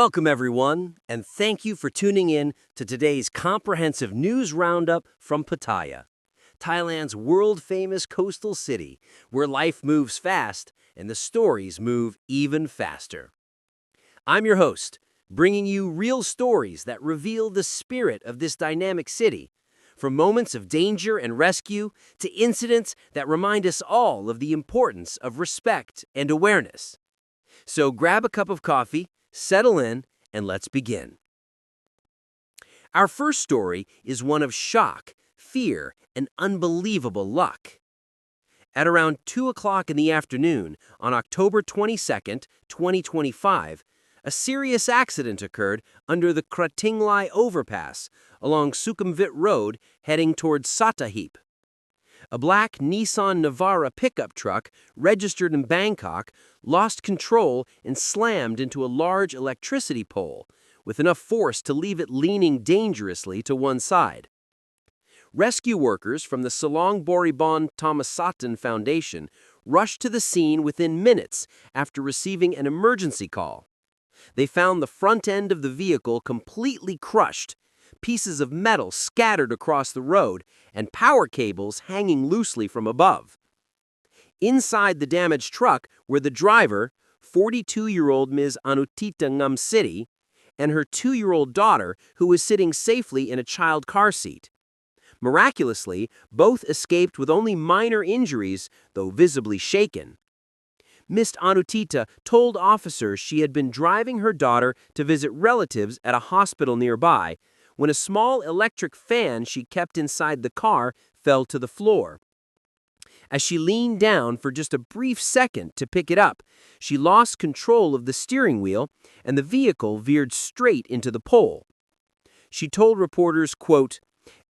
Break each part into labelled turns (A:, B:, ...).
A: Welcome, everyone, and thank you for tuning in to today's comprehensive news roundup from Pattaya, Thailand's world-famous coastal city, where life moves fast and the stories move even faster. I'm your host, bringing you real stories that reveal the spirit of this dynamic city, from moments of danger and rescue to incidents that remind us all of the importance of respect and awareness. So grab a cup of coffee, settle in, and let's begin. Our first story is one of shock, fear, and unbelievable luck. At around 2 o'clock in the afternoon on October 22nd, 2025, a serious accident occurred under the Kratinglai overpass along Sukhumvit Road heading towards Sattahip. A black Nissan Navara pickup truck registered in Bangkok lost control and slammed into a large electricity pole with enough force to leave it leaning dangerously to one side. Rescue workers from the Salong Boribon Thomasatan Foundation rushed to the scene within minutes after receiving an emergency call. They found the front end of the vehicle completely crushed, pieces of metal scattered across the road, and power cables hanging loosely from above. Inside the damaged truck were the driver, 42-year-old Ms. Anutita Ngamsiti, and her 2-year-old daughter, who was sitting safely in a child car seat. Miraculously, both escaped with only minor injuries, though visibly shaken. Ms. Anutita told officers she had been driving her daughter to visit relatives at a hospital nearby when a small electric fan she kept inside the car fell to the floor. As she leaned down for just a brief second to pick it up, she lost control of the steering wheel and the vehicle veered straight into the pole. She told reporters, quote,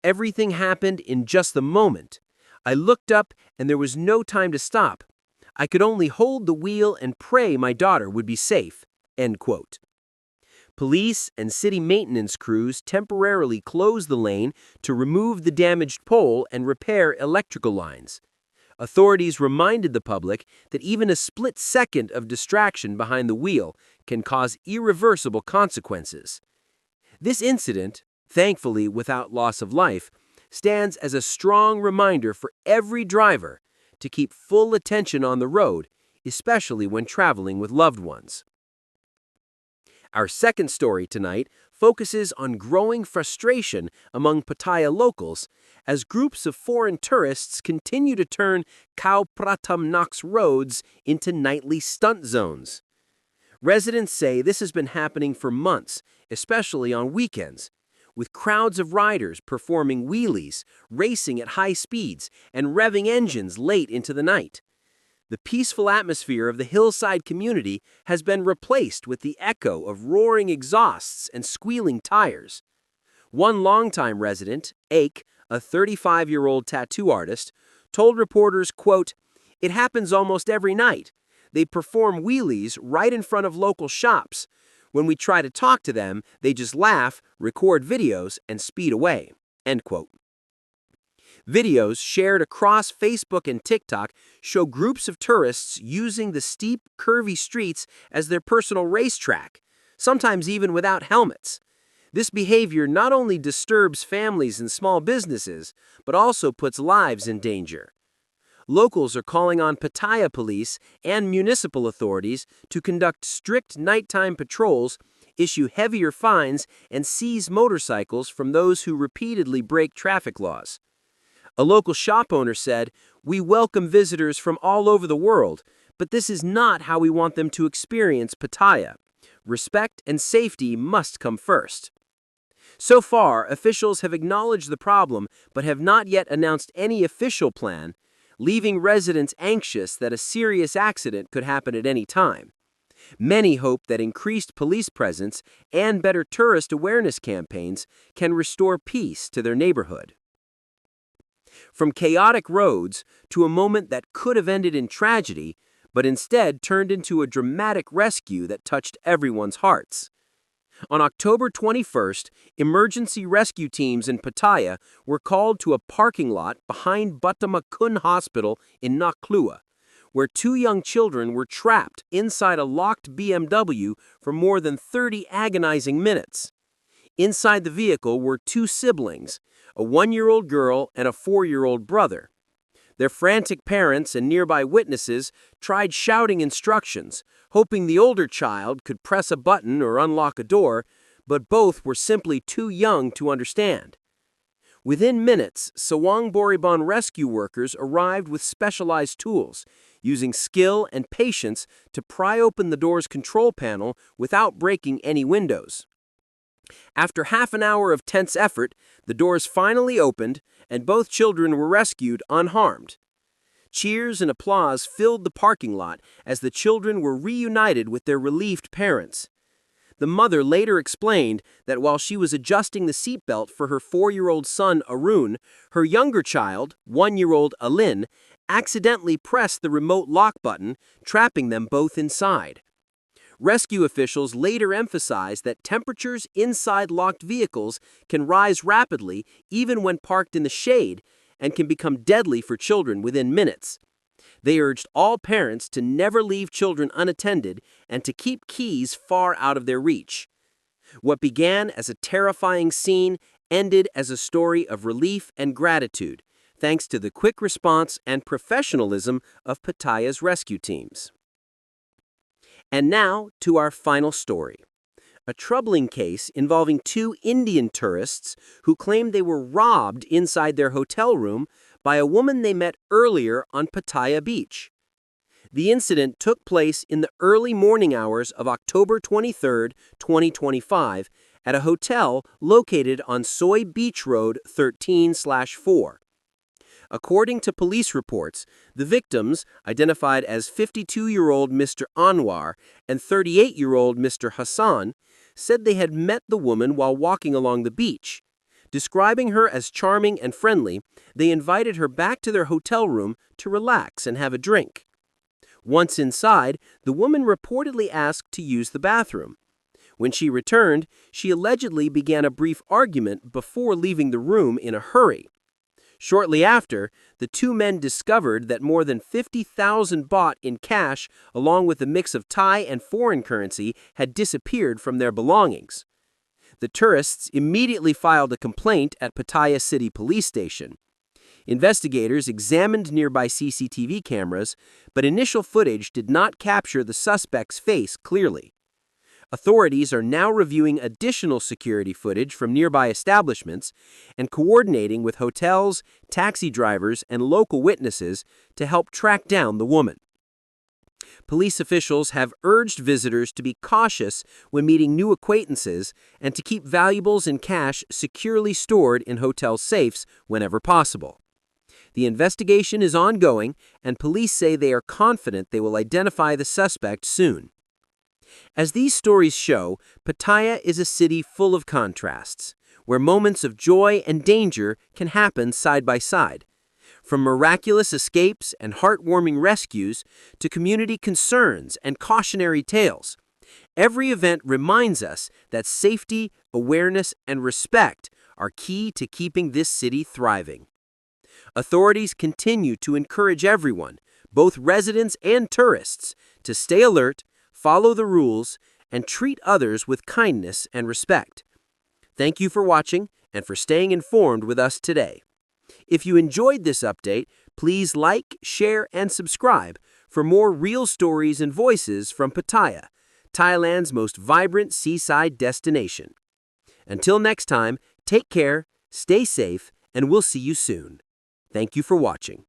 A: "Everything happened in just the moment. I looked up and there was no time to stop. I could only hold the wheel and pray my daughter would be safe." End quote. Police and city maintenance crews temporarily closed the lane to remove the damaged pole and repair electrical lines. Authorities reminded the public that even a split second of distraction behind the wheel can cause irreversible consequences. This incident, thankfully without loss of life, stands as a strong reminder for every driver to keep full attention on the road, especially when traveling with loved ones. Our second story tonight focuses on growing frustration among Pattaya locals as groups of foreign tourists continue to turn Khao Phra Tamnak's roads into nightly stunt zones. Residents say this has been happening for months, especially on weekends, with crowds of riders performing wheelies, racing at high speeds, and revving engines late into the night. The peaceful atmosphere of the hillside community has been replaced with the echo of roaring exhausts and squealing tires. One longtime resident, Ake, a 35-year-old tattoo artist, told reporters, quote, "It happens almost every night. They perform wheelies right in front of local shops. When we try to talk to them, they just laugh, record videos, and speed away." End quote. Videos shared across Facebook and TikTok show groups of tourists using the steep, curvy streets as their personal racetrack, sometimes even without helmets. This behavior not only disturbs families and small businesses, but also puts lives in danger. Locals are calling on Pattaya police and municipal authorities to conduct strict nighttime patrols, issue heavier fines, and seize motorcycles from those who repeatedly break traffic laws. A local shop owner said, "We welcome visitors from all over the world, but this is not how we want them to experience Pattaya. Respect and safety must come first." So far, officials have acknowledged the problem but have not yet announced any official plan, leaving residents anxious that a serious accident could happen at any time. Many hope that increased police presence and better tourist awareness campaigns can restore peace to their neighborhood. From chaotic roads to a moment that could have ended in tragedy, but instead turned into a dramatic rescue that touched everyone's hearts. On October 21st, emergency rescue teams in Pattaya were called to a parking lot behind Batamakun Hospital in Naklua, where two young children were trapped inside a locked BMW for more than 30 agonizing minutes. Inside the vehicle were two siblings, a 1-year-old girl and a 4-year-old brother. Their frantic parents and nearby witnesses tried shouting instructions, hoping the older child could press a button or unlock a door, but both were simply too young to understand. Within minutes, Sawang Boriban rescue workers arrived with specialized tools, using skill and patience to pry open the door's control panel without breaking any windows. After half an hour of tense effort, the doors finally opened, and both children were rescued unharmed. Cheers and applause filled the parking lot as the children were reunited with their relieved parents. The mother later explained that while she was adjusting the seatbelt for her 4-year-old son Arun, her younger child, 1-year-old Alin, accidentally pressed the remote lock button, trapping them both inside. Rescue officials later emphasized that temperatures inside locked vehicles can rise rapidly even when parked in the shade and can become deadly for children within minutes. They urged all parents to never leave children unattended and to keep keys far out of their reach. What began as a terrifying scene ended as a story of relief and gratitude, thanks to the quick response and professionalism of Pattaya's rescue teams. And now to our final story. A troubling case involving two Indian tourists who claimed they were robbed inside their hotel room by a woman they met earlier on Pattaya Beach. The incident took place in the early morning hours of October 23, 2025, at a hotel located on Soy Beach Road 13/4. According to police reports, the victims, identified as 52-year-old Mr. Anwar and 38-year-old Mr. Hassan, said they had met the woman while walking along the beach. Describing her as charming and friendly, they invited her back to their hotel room to relax and have a drink. Once inside, the woman reportedly asked to use the bathroom. When she returned, she allegedly began a brief argument before leaving the room in a hurry. Shortly after, the two men discovered that more than 50,000 baht in cash, along with a mix of Thai and foreign currency, had disappeared from their belongings. The tourists immediately filed a complaint at Pattaya City Police Station. Investigators examined nearby CCTV cameras, but initial footage did not capture the suspect's face clearly. Authorities are now reviewing additional security footage from nearby establishments and coordinating with hotels, taxi drivers, and local witnesses to help track down the woman. Police officials have urged visitors to be cautious when meeting new acquaintances and to keep valuables and cash securely stored in hotel safes whenever possible. The investigation is ongoing, and police say they are confident they will identify the suspect soon. As these stories show, Pattaya is a city full of contrasts, where moments of joy and danger can happen side by side. From miraculous escapes and heartwarming rescues to community concerns and cautionary tales, every event reminds us that safety, awareness, and respect are key to keeping this city thriving. Authorities continue to encourage everyone, both residents and tourists, to stay alert, follow the rules, and treat others with kindness and respect. Thank you for watching and for staying informed with us today. If you enjoyed this update, please like, share, and subscribe for more real stories and voices from Pattaya, Thailand's most vibrant seaside destination. Until next time, take care, stay safe, and we'll see you soon. Thank you for watching.